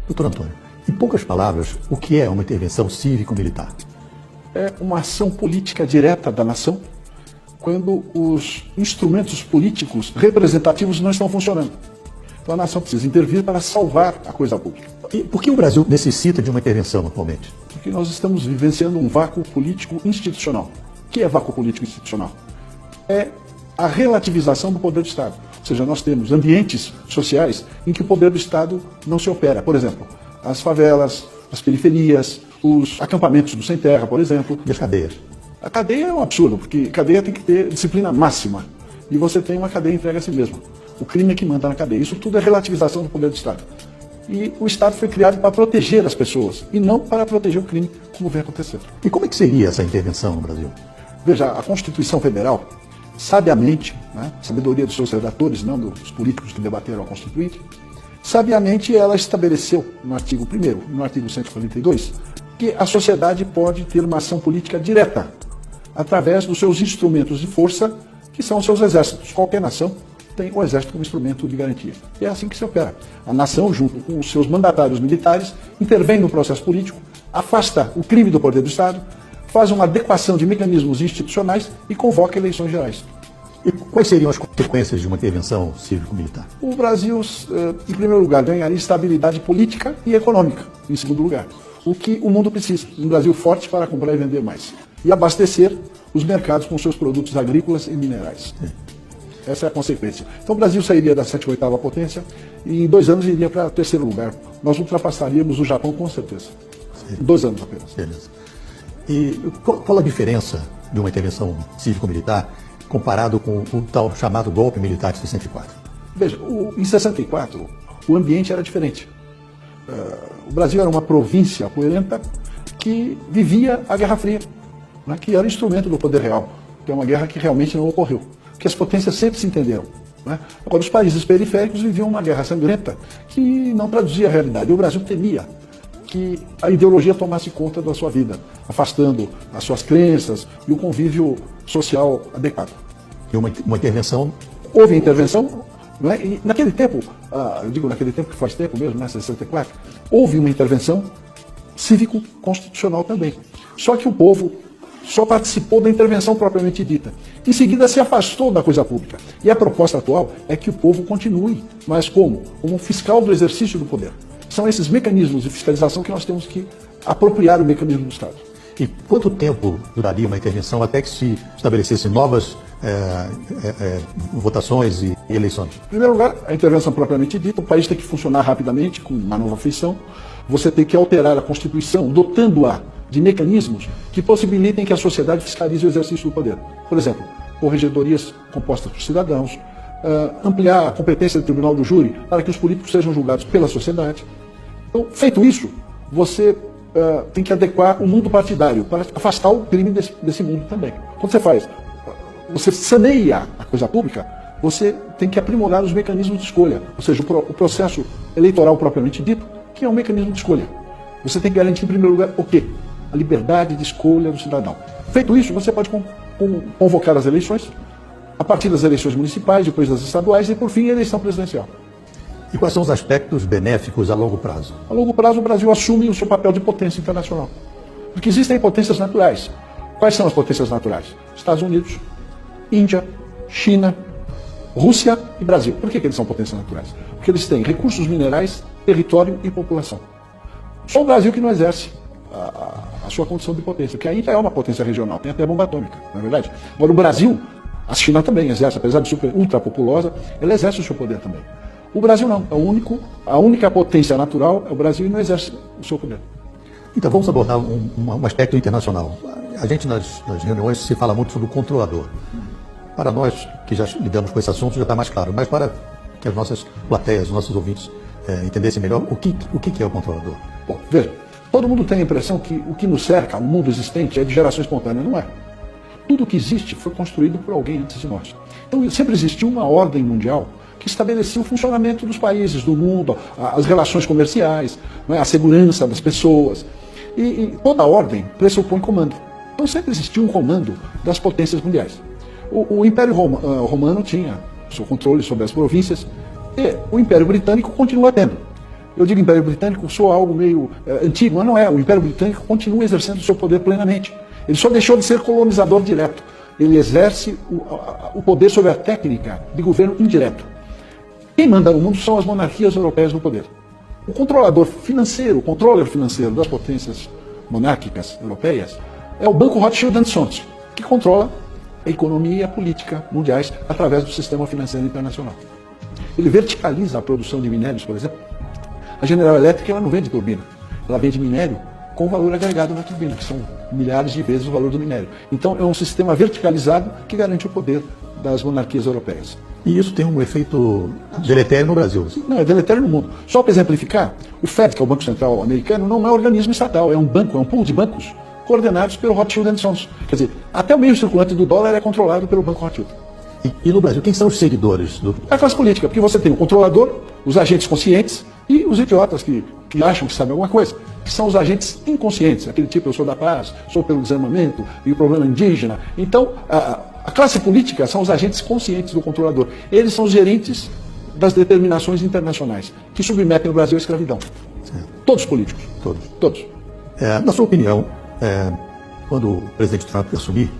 Doutor Antônio, em poucas palavras, o que é uma intervenção cívico-militar? É uma ação política direta da nação quando os instrumentos políticos representativos não estão funcionando. Então a nação precisa intervir para salvar a coisa pública. E por que o Brasil necessita de uma intervenção atualmente? Porque nós estamos vivenciando um vácuo político institucional. O que é vácuo político institucional? É a relativização do poder do Estado. Ou seja, nós temos ambientes sociais em que o poder do Estado não se opera. Por exemplo, as favelas, as periferias, os acampamentos do sem terra, por exemplo. E as cadeias? A cadeia é um absurdo, porque cadeia tem que ter disciplina máxima. E você tem uma cadeia entregue a si mesma. O crime é que manda na cadeia. Isso tudo é relativização do poder do Estado. E o Estado foi criado para proteger as pessoas, e não para proteger o crime, como vem acontecendo. E como é que seria essa intervenção no Brasil? Veja, a Constituição Federal, sabiamente, sabedoria dos seus redatores, não dos políticos que debateram a Constituinte, sabiamente ela estabeleceu no artigo 1º, no artigo 142, que a sociedade pode ter uma ação política direta, através dos seus instrumentos de força, que são os seus exércitos. Qualquer nação tem o exército como instrumento de garantia. E é assim que se opera. A nação, junto com os seus mandatários militares, intervém no processo político, afasta o crime do poder do Estado, faz uma adequação de mecanismos institucionais e convoca eleições gerais. E quais seriam as consequências de uma intervenção cívico-militar? O Brasil, em primeiro lugar, ganharia estabilidade política e econômica, em segundo lugar. O que o mundo precisa. Um Brasil forte para comprar e vender mais. E abastecer os mercados com seus produtos agrícolas e minerais. Essa é a consequência. Então o Brasil sairia da 7ª ou 8ª potência e em 2 anos iria para o 3º lugar. Nós ultrapassaríamos o Japão com certeza. Em 2 anos apenas. Beleza. E qual a diferença de uma intervenção cívico-militar comparado com o tal chamado golpe militar de 64? Veja, em 64 o ambiente era diferente. O Brasil era uma província apoiolenta que vivia a Guerra Fria, que era instrumento do poder real, que é uma guerra que realmente não ocorreu, que as potências sempre se entenderam. Agora, os países periféricos viviam uma guerra sangrenta que não traduzia a realidade. E o Brasil temia que a ideologia tomasse conta da sua vida, afastando as suas crenças e o convívio social adequado. E uma intervenção... Houve intervenção, e naquele tempo, eu digo naquele tempo que faz tempo mesmo, 64, houve uma intervenção cívico-constitucional também. Só que o povo só participou da intervenção propriamente dita. Em seguida se afastou da coisa pública. E a proposta atual é que o povo continue, mas como? Como fiscal do exercício do poder. São esses mecanismos de fiscalização que nós temos que apropriar o mecanismo do Estado. E quanto tempo duraria uma intervenção até que se estabelecessem novas votações e eleições? Em primeiro lugar, a intervenção propriamente dita, o país tem que funcionar rapidamente, com uma nova feição. Você tem que alterar a Constituição, dotando-a de mecanismos que possibilitem que a sociedade fiscalize o exercício do poder. Por exemplo, corregedorias compostas por cidadãos, ampliar a competência do Tribunal do Júri para que os políticos sejam julgados pela sociedade. Então, feito isso, você tem que adequar o mundo partidário para afastar o crime desse mundo também. Quando você saneia a coisa pública, você tem que aprimorar os mecanismos de escolha, ou seja, o processo eleitoral propriamente dito, que é um mecanismo de escolha. Você tem que garantir, em primeiro lugar, o quê? A liberdade de escolha do cidadão. Feito isso, você pode convocar as eleições, a partir das eleições municipais, depois das estaduais e, por fim, a eleição presidencial. E quais são os aspectos benéficos a longo prazo? A longo prazo, o Brasil assume o seu papel de potência internacional. Porque existem potências naturais. Quais são as potências naturais? Estados Unidos, Índia, China, Rússia e Brasil. Por que eles são potências naturais? Porque eles têm recursos minerais, território e população. Só o Brasil que não exerce a sua condição de potência, que ainda é uma potência regional, tem até bomba atômica, não é verdade? Agora o Brasil, a China também exerce, apesar de ultra populosa, ela exerce o seu poder também. O Brasil não, a única potência natural é o Brasil e não exerce o seu poder. Então vamos abordar um aspecto internacional. A gente nas reuniões se fala muito sobre o controlador. Para nós que já lidamos com esse assunto já está mais claro, mas para que as nossas plateias, os nossos ouvintes entendessem melhor, o que é o controlador? Bom, veja, todo mundo tem a impressão que o que nos cerca, o mundo existente, é de geração espontânea. Não é. Tudo que existe foi construído por alguém antes de nós. Então sempre existiu uma ordem mundial que estabelecia o funcionamento dos países, do mundo, as relações comerciais, a segurança das pessoas. E toda ordem pressupõe comando. Então sempre existiu um comando das potências mundiais. O Império Romano tinha seu controle sobre as províncias e o Império Britânico continua tendo. eu digo Império Britânico, soa algo meio antigo, mas não é. O Império Britânico continua exercendo o seu poder plenamente. Ele só deixou de ser colonizador direto. Ele exerce o poder sobre a técnica de governo indireto. Quem manda no mundo são as monarquias europeias no poder. O controlador financeiro, o controller financeiro das potências monárquicas europeias é o Banco Rothschild & Sons, que controla a economia e a política mundiais através do sistema financeiro internacional. Ele verticaliza a produção de minérios, por exemplo. A General Electric ela não vende turbina, ela vende minério com valor agregado na turbina, que são milhares de vezes o valor do minério. Então é um sistema verticalizado que garante o poder das monarquias europeias. E isso tem um efeito deletério no Brasil. Não, é deletério no mundo. Só para exemplificar, o Fed, que é o Banco Central americano, não é um organismo estatal, é um banco, é um pool de bancos coordenados pelo Rothschild & Sons. Quer dizer, até o meio circulante do dólar é controlado pelo Banco Rothschild. E no Brasil, quem são os seguidores do... É a classe política, porque você tem o controlador, os agentes conscientes e os idiotas que acham que sabem alguma coisa, que são os agentes inconscientes, aquele tipo, eu sou da paz, sou pelo desarmamento e o problema indígena. Então, a classe política são os agentes conscientes do controlador. Eles são os gerentes das determinações internacionais, que submetem o Brasil à escravidão. Certo. Todos os políticos. Todos. Na sua opinião, quando o presidente Trump assumir,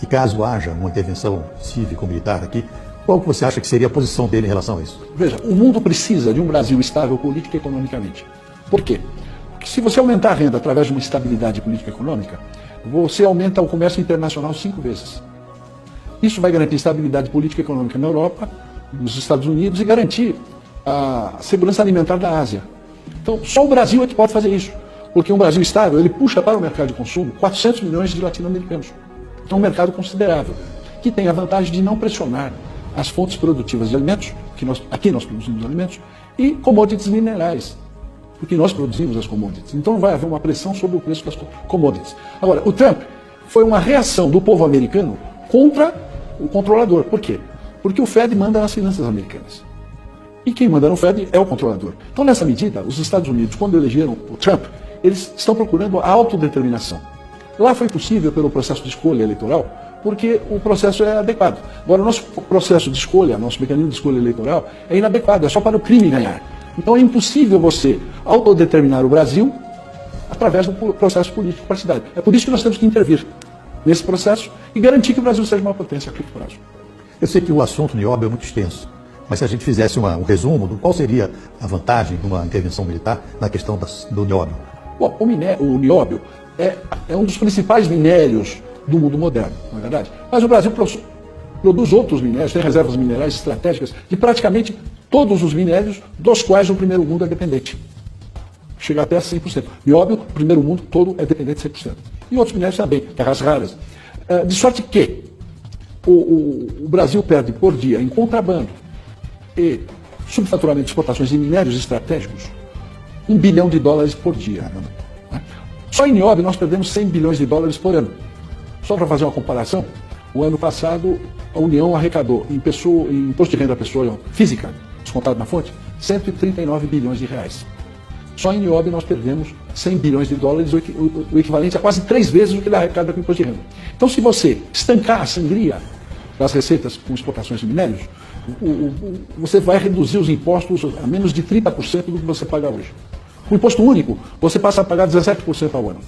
e caso haja uma intervenção cívico-militar aqui, qual que você acha que seria a posição dele em relação a isso? Veja, o mundo precisa de um Brasil estável política e economicamente. Por quê? Porque se você aumentar a renda através de uma estabilidade política e econômica, você aumenta o comércio internacional 5 vezes. Isso vai garantir estabilidade política e econômica na Europa, nos Estados Unidos e garantir a segurança alimentar da Ásia. Então, só o Brasil é que pode fazer isso. Porque um Brasil estável, ele puxa para o mercado de consumo 400 milhões de latino-americanos. Então, é um mercado considerável, que tem a vantagem de não pressionar as fontes produtivas de alimentos, aqui nós produzimos alimentos, e commodities minerais, porque nós produzimos as commodities. Então vai haver uma pressão sobre o preço das commodities. Agora, o Trump foi uma reação do povo americano contra o controlador. Por quê? Porque o Fed manda nas finanças americanas. E quem manda no Fed é o controlador. Então, nessa medida, os Estados Unidos, quando elegeram o Trump, eles estão procurando a autodeterminação. Lá foi possível pelo processo de escolha eleitoral, porque o processo é adequado. Agora, o nosso processo de escolha, nosso mecanismo de escolha eleitoral é inadequado, é só para o crime ganhar. Então é impossível você autodeterminar o Brasil através do processo político partidário. É por isso que nós temos que intervir nesse processo e garantir que o Brasil seja uma potência a curto prazo. Eu sei que o assunto nióbio é muito extenso, mas se a gente fizesse um resumo do qual seria a vantagem de uma intervenção militar na questão do nióbio? Bom, o nióbio é um dos principais minérios do mundo moderno, não é verdade? Mas o Brasil produz outros minérios, tem reservas minerais estratégicas de praticamente todos os minérios dos quais o primeiro mundo é dependente. Chega até a 100%. Nióbio, o primeiro mundo todo é dependente de 100%. E outros minérios também, terras raras. De sorte que o Brasil perde por dia em contrabando e subfaturamento de exportações de minérios estratégicos $1 bilhão por dia. Só em nióbio nós perdemos $100 bilhões por ano. Só para fazer uma comparação, o ano passado a União arrecadou em imposto de renda à pessoa física, descontado na fonte, $139 bilhões. Só em nióbio nós perdemos $100 bilhões, o equivalente a quase 3 vezes o que ele arrecada com imposto de renda. Então, se você estancar a sangria das receitas com exportações de minérios, você vai reduzir os impostos a menos de 30% do que você paga hoje. Com o imposto único, você passa a pagar 17% ao ano.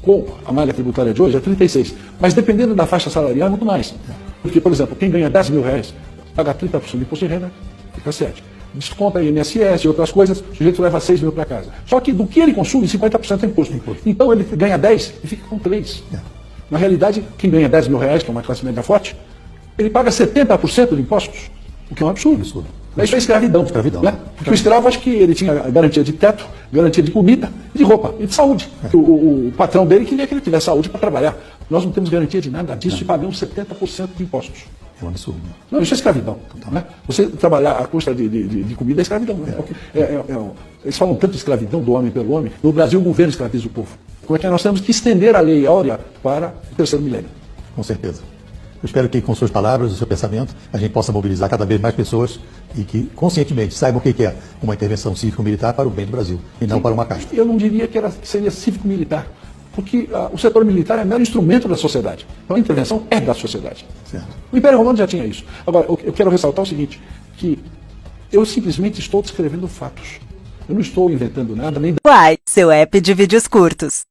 Com a malha tributária de hoje é 36%. Mas dependendo da faixa salarial é muito mais. Porque, por exemplo, quem ganha R$10 mil paga 30% de imposto de renda, fica 7%. Desconta INSS e outras coisas, o sujeito leva 6 mil para casa. Só que do que ele consome, 50% é imposto. Então ele ganha 10 e fica com 3. Na realidade, quem ganha R$10 mil, que é uma classe média forte, ele paga 70% de impostos, o que é um absurdo. Isso é escravidão. Né? Porque o escravo, acho que ele tinha garantia de teto, garantia de comida, de roupa e de saúde. O patrão dele queria que ele tivesse saúde para trabalhar. Nós não temos garantia de nada disso e pagamos 70% de impostos. É um absurdo. Não, isso é escravidão. Né? Você trabalhar à custa de comida é escravidão. Né? Eles falam tanto de escravidão do homem pelo homem. No Brasil, o governo escraviza o povo. Como é que nós temos que estender a lei áurea para o terceiro milênio? Com certeza. Eu espero que com suas palavras, o seu pensamento, a gente possa mobilizar cada vez mais pessoas e que conscientemente saibam o que é uma intervenção cívico-militar para o bem do Brasil e não para uma casta. Eu não diria que seria cívico-militar, porque o setor militar é mero instrumento da sociedade. Então a intervenção é da sociedade. Certo. O Império Romano já tinha isso. Agora, eu quero ressaltar o seguinte, que eu simplesmente estou descrevendo fatos. Eu não estou inventando nada, nem Uai, seu app de vídeos curtos.